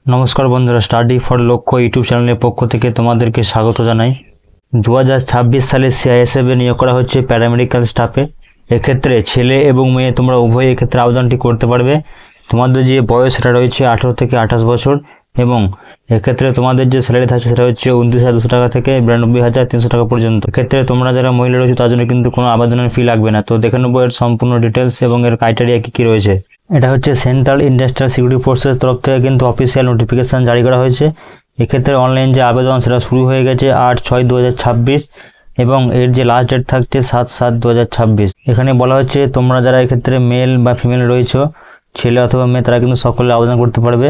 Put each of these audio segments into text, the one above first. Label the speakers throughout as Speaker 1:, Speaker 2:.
Speaker 1: নমস্কার বন্ধুরা, study for লক্ষ্য ইউটিউব চ্যানেলের পক্ষ থেকে তোমাদেরকে স্বাগত জানাই। 2026 সালে সিআইএসএফ এ নিয়োগ করা হচ্ছে প্যারামেডিক্যাল স্টাফে। এক্ষেত্রে ছেলে এবং মেয়ে তোমরা উভয় এক্ষেত্রে আবেদনটি করতে পারবে। তোমাদের যে বয়স সেটা রয়েছে 18 থেকে 28 বছর এবং এক্ষেত্রে তোমাদের যে স্যালারি থাকছে সেটা হচ্ছে 29,200 টাকা থেকে 92,300 টাকা পর্যন্ত। এক্ষেত্রে তোমরা যারা মহিলা রয়েছে তার জন্য কিন্তু কোনো আবেদনের ফি লাগবে না। তো দেখে নেবো এর সম্পূর্ণ ডিটেলস এবং এর ক্রাইটেরিয়া কী রয়েছে। এটা হচ্ছে সেন্ট্রাল ইন্ডাস্ট্রিয়াল সিকিউরিটি ফোর্সের তরফ থেকে কিন্তু অফিসিয়াল নোটিফিকেশন জারি করা হয়েছে। এক্ষেত্রে অনলাইন যে আবেদন সেটা শুরু হয়ে গেছে 8/6/2026 এবং এর যে লাস্ট ডেট থাকছে 7/7/2026। এখানে বলা হচ্ছে তোমরা যারা এক্ষেত্রে মেল বা ফিমেল রয়েছে, ছেলে অথবা মেয়ে, তারা কিন্তু সকলে আবেদন করতে পারবে।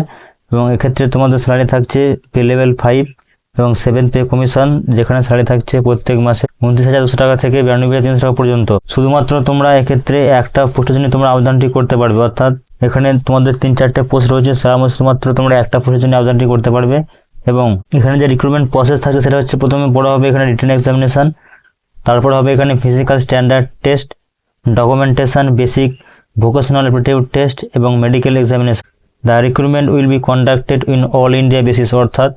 Speaker 1: এবং এক্ষেত্রে তোমাদের স্যালারি থাকছে পে লেভেল 5 এবং 7 পে কমিশন, যেখানে স্যালারি থাকছে প্রত্যেক মাসে 29,200 টাকা থেকে 92,300 টাকা পর্যন্ত। শুধুমাত্র তোমরা এক্ষেত্রে একটা পোস্টের জন্য তোমরা আবেদনটি করতে পারবে, অর্থাৎ এখানে তোমাদের 3-4টে পোস্ট রয়েছে, তার মধ্যে শুধুমাত্র তোমরা একটা পোস্টের জন্য আবেদনটি করতে পারবে। এবং এখানে যে রিক্রুটমেন্ট প্রসেস থাকছে সেটা হচ্ছে প্রথমে পড়া হবে এখানে রিটেন এক্সামিনেশন, তারপর হবে এখানে physical standard test, documentation, basic vocational aptitude test এবং medical examination. The recruitment will be conducted in all India basis, অর্থাৎ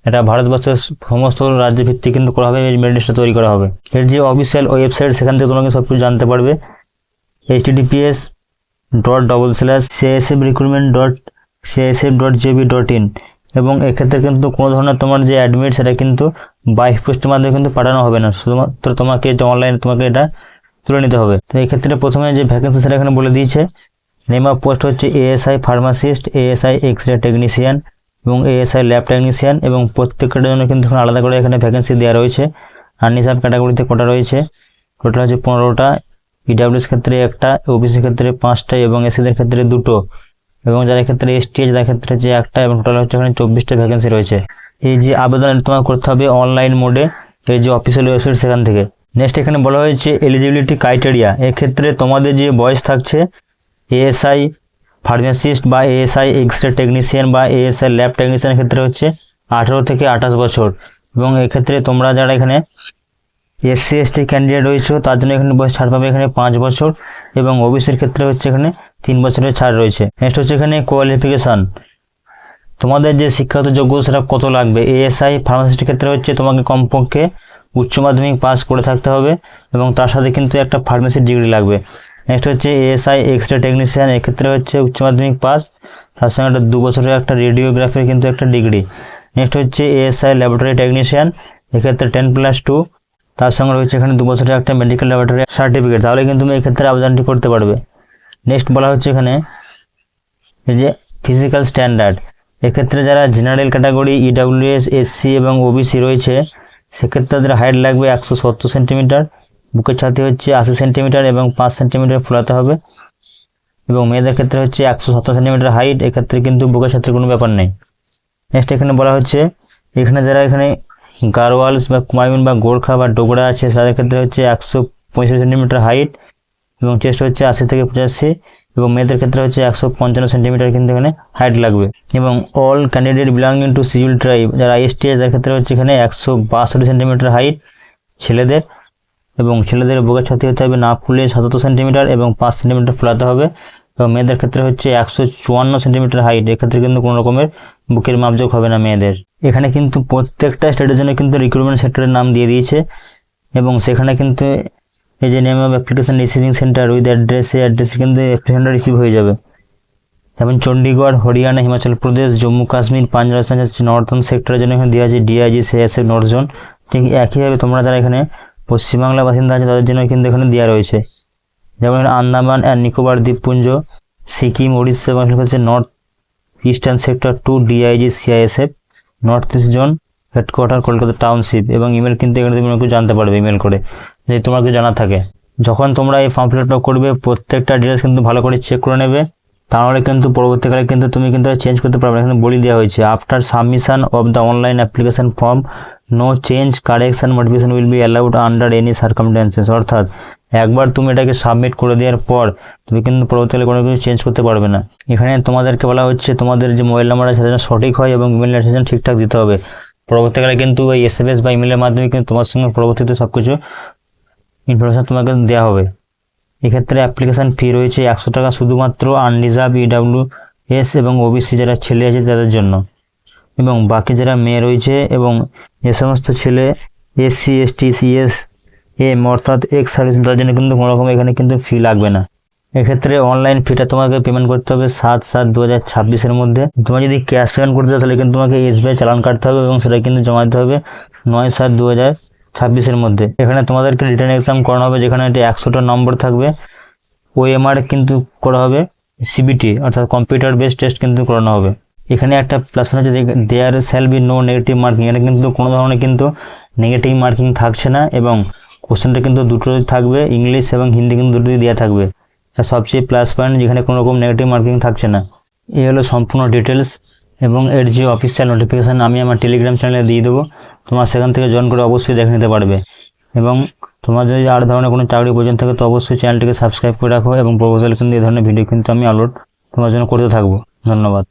Speaker 1: এটা ভারতবর্ষের সমস্ত রাজ্য ভিত্তিক কিন্তু করা হবে, এই মেরিট লিস্টটা তৈরি করা হবে। এর যে অফিসিয়াল ওয়েবসাইট সেখান থেকে তোমরা সব কিছু জানতে পারবে। https://csfrecruitment.csf.gov.in এবং এক্ষেত্রে কিন্তু কোনো ধরনের তোমার যে অ্যাডমিট সেটা কিন্তু বাই পোস্টের মাধ্যমে কিন্তু পাঠানো হবে না, শুধুমাত্র তোমাকে যে অনলাইনে তোমাকে এটা তুলে নিতে হবে। তো এক্ষেত্রে প্রথমে যে ভ্যাকেন্সি সেটা এখানে বলে দিয়েছে। নেম অফ পোস্ট হচ্ছে ASI pharmacist, ASI X ray technician এবং এএসআই ল্যাব টেকনিশিয়ান, এবং প্রত্যেকটার জন্য কিন্তু এখানে আলাদা করে এখানে ভ্যাকেন্সি দেওয়া রয়েছে। আনরিজার্ভ ক্যাটাগরিতে কোটা রয়েছে, টোটাল হচ্ছে 15টা, ইডাব্লিউএস ক্ষেত্রে 1টা, ওবিসি ক্ষেত্রে 5টা এবং এসসিদের ক্ষেত্রে 2টো, এবং যারা ক্ষেত্রে এসটি তাদের ক্ষেত্রে হচ্ছে 1টা, এবং টোটাল হচ্ছে এখানে 24টা ভ্যাকেন্সি রয়েছে। এই যে আবেদন তোমার করতে হবে অনলাইন মোডে, এই যে অফিসিয়াল ওয়েবসাইট সেখান থেকে। নেক্সট এখানে বলা হয়েছে এলিজিবিলিটি ক্রাইটেরিয়া। এক্ষেত্রে তোমাদের যে বয়স থাকছে এএসআই ফার্মাসিস্ট বা এএসআই এক্স-রে টেকনিশিয়ান বা এএসআই ল্যাব টেকনিশিয়ানের ক্ষেত্রে হচ্ছে 18 থেকে 28 বছর, এবং এক্ষেত্রে তোমরা যারা এখানে এসসি এসটি ক্যান্ডিডেট রয়েছে তার জন্য এখানে বয়স ছাড় পাবে এখানে 5 বছর, এবং ওবিসির ক্ষেত্রে হচ্ছে এখানে 3 বছরের ছাড় রয়েছে। নেক্সট হচ্ছে এখানে কোয়ালিফিকেশান, তোমাদের যে শিক্ষাগত যোগ্যতা সেটা কত লাগবে। এএসআই ফার্মাসিস্টের ক্ষেত্রে হচ্ছে তোমাকে কমপক্ষে উচ্চ মাধ্যমিক পাস করে থাকতে হবে এবং তার সাথে কিন্তু একটা ফার্মেসির ডিগ্রি লাগবে। নেক্সট হচ্ছে এএসআই এক্স-রে টেকনিশিয়ান, এক্ষেত্রে হচ্ছে উচ্চ মাধ্যমিক পাস, তার সঙ্গে একটা 2 বছরের একটা রেডিওগ্রাফির কিন্তু একটা ডিগ্রি। নেক্সট হচ্ছে এএসআই ল্যাবরেটরি টেকনিশিয়ান, এক্ষেত্রে 10+2, তার সঙ্গে রয়েছে এখানে 2 বছরের একটা মেডিকেল ল্যাবরেটরি সার্টিফিকেট, তাহলে কিন্তু তুমি এক্ষেত্রে আবেদনটি করতে পারবে। নেক্সট বলা হচ্ছে এখানে এই যে ফিজিক্যাল স্ট্যান্ডার্ড, এক্ষেত্রে যারা জেনারেল ক্যাটাগরি ইডাব্লিউএস এসসি এবং ওবিসি রয়েছে সেক্ষেত্রে তাদের হাইট লাগবে 170 সেন্টিমিটার, বুকের ছাতি হচ্ছে 80 সেন্টিমিটার এবং 5 সেন্টিমিটার ফোলাতে হবে, এবং মেয়েদের ক্ষেত্রে হচ্ছে 170 সেন্টিমিটার হাইট, এক্ষেত্রে কিন্তু বুকের ছাতির কোনো ব্যাপার নেই। নেক্সট এখানে বলা হচ্ছে এখানে যারা এখানে গারওয়ালস বা কুমায়ুন বা গোর্খা বা ডোগরা আছে তাদের ক্ষেত্রে হচ্ছে 165 সেন্টিমিটার হাইট এবং চেস্ট হচ্ছে 80 থেকে 85, এবং মেয়েদের ক্ষেত্রে হচ্ছে 155 সেন্টিমিটার কিন্তু এখানে হাইট লাগবে। এবং all candidate belonging to schedule tribe, যারা এসটি তাদের ক্ষেত্রে হচ্ছে এখানে 162 সেন্টিমিটার হাইট ছেলেদের, এবং ছেলেদের বুকের ছাতি হতে হবে না ফুলে 77 সেন্টিমিটার এবং 5 সেন্টিমিটার ফোলাতে হবে, এবং মেয়েদের ক্ষেত্রে হচ্ছে 154 সেন্টিমিটার হাইট, এক্ষেত্রে কিন্তু কোনো রকমের বুকের মাপজোক হবে না মেয়েদের। এখানে কিন্তু প্রত্যেকটা স্টেটের জন্য কিন্তু রিক্রুটমেন্ট সেক্টরের নাম দিয়ে দিয়েছে, এবং সেখানে কিন্তু এই যে name of application receiving centre with অ্যাড্রেসে কিন্তু অ্যাপ্লিকেশনটা রিসিভ হয়ে যাবে। যেমন চণ্ডীগড়, হরিয়ানা, হিমাচল প্রদেশ, জম্মু কাশ্মীর, পাঞ্জাব, রাজস্থান হচ্ছে নর্থন সেক্টরের জন্য এখানে দেওয়া আছে ডিআইজি সিআইএসএফ নর্থ জোন। ঠিক একইভাবে তোমরা যারা এখানে পশ্চিমবাংলা বাসিন্দা আছে তাদের জন্য কিন্তু এখানে দেওয়া রয়েছে। যেমন আন্দামান অ্যান্ড নিকোবর দ্বীপপুঞ্জ, সিকিম, উড়িষ্যা এবং হচ্ছে north eastern sector 2 DIG CISF north east zone, headquarter Kolkata township. এবং ইমেল কিন্তু এখানে তুমি একটু জানতে পারবে ইমেল করে, যদি তোমার কিছু জানা থাকে। যখন তোমরা এই ফর্ম ফিল আপটা করবে প্রত্যেকটা ডিটেলস কিন্তু ভালো করে চেক করে নেবে, তাহলে কিন্তু পরবর্তীকালে কিন্তু তুমি কিন্তু চেঞ্জ করতে পারবে। এখানে বলে দেওয়া হয়েছে after submission of the online application form no change correction modification will be allowed under any circumstances, অর্থাৎ একবার তুমি এটাকে সাবমিট করে দেওয়ার পর তুমি কিন্তু পরবর্তীকালে কোনো কিছু চেঞ্জ করতে পারবে না। এখানে তোমাদেরকে বলা হচ্ছে তোমাদের যে মোবাইল নাম্বার আছে সেটা সঠিক হয় এবং ইমেল অ্যাড্রেস ঠিকঠাক দিতে হবে। পরবর্তীকালে কিন্তু এই এসএমএস বা ইমেলের মাধ্যমে কিন্তু তোমার সঙ্গে পরবর্তীতে সব কিছু ইনফরমেশন তোমাকে দেওয়া হবে। এক্ষেত্রে অ্যাপ্লিকেশান ফি রয়েছে 100 টাকা শুধুমাত্র আনরিজার্ভ ইডাব্লিউএস এবং ওবিসি যারা ছেলে আছে তাদের জন্য। এবং বাকি যারা মেয়ে রয়েছে এবং যে সমস্ত ছেলে SC ST CS এম অর্থাৎ এক্স সার্ভিস তার জন্য কিন্তু কোনো রকম এখানে কিন্তু ফি লাগবে না। এক্ষেত্রে অনলাইন ফিটা তোমাকে পেমেন্ট করতে হবে 7/7/2026 মধ্যে। তোমার যদি ক্যাশ পেমেন্ট করতে চাও তাহলে কিন্তু তোমাকে SBI চালান কাটতে হবে এবং সেটা কিন্তু জমা দিতে হবে 9/7/2026 মধ্যে। এখানে তোমাদেরকে রিটার্ন এক্সাম করানো হবে, যেখানে এটি 100টা নম্বর থাকবে। OMR কিন্তু করা হবে, CBT অর্থাৎ কম্পিউটার বেসড টেস্ট কিন্তু করানো হবে। এখানে একটা প্লাস পয়েন্ট আছে যে there shall be no negative marking, এটা কিন্তু কোনো ধরনের কিন্তু নেগেটিভ মার্কিং থাকছে না এবং কোশ্চেনটা কিন্তু দুটোই থাকবে, ইংলিশ এবং হিন্দি কিন্তু দুটোই দেওয়া থাকবে। এটা সবচেয়ে প্লাস পয়েন্ট, যেখানে কোনো রকম নেগেটিভ মার্কিং থাকছে না। এই হলো সম্পূর্ণ ডিটেলস এবং এর যে অফিসিয়াল নোটিফিকেশান আমি আমার টেলিগ্রাম চ্যানেলে দিয়ে দেবো, তোমার সেখান থেকে জয়েন করে অবশ্যই দেখে নিতে পারবে। এবং তোমার যদি আর ধরনের কোনো চাকরি প্রয়োজন থাকে তো অবশ্যই চ্যানেলটিকে সাবস্ক্রাইব করে রাখো এবং প্রপোজাল কিন্তু এই ধরনের ভিডিও কিন্তু আমি আপলোড তোমার জন্য করতে থাকবো। ধন্যবাদ।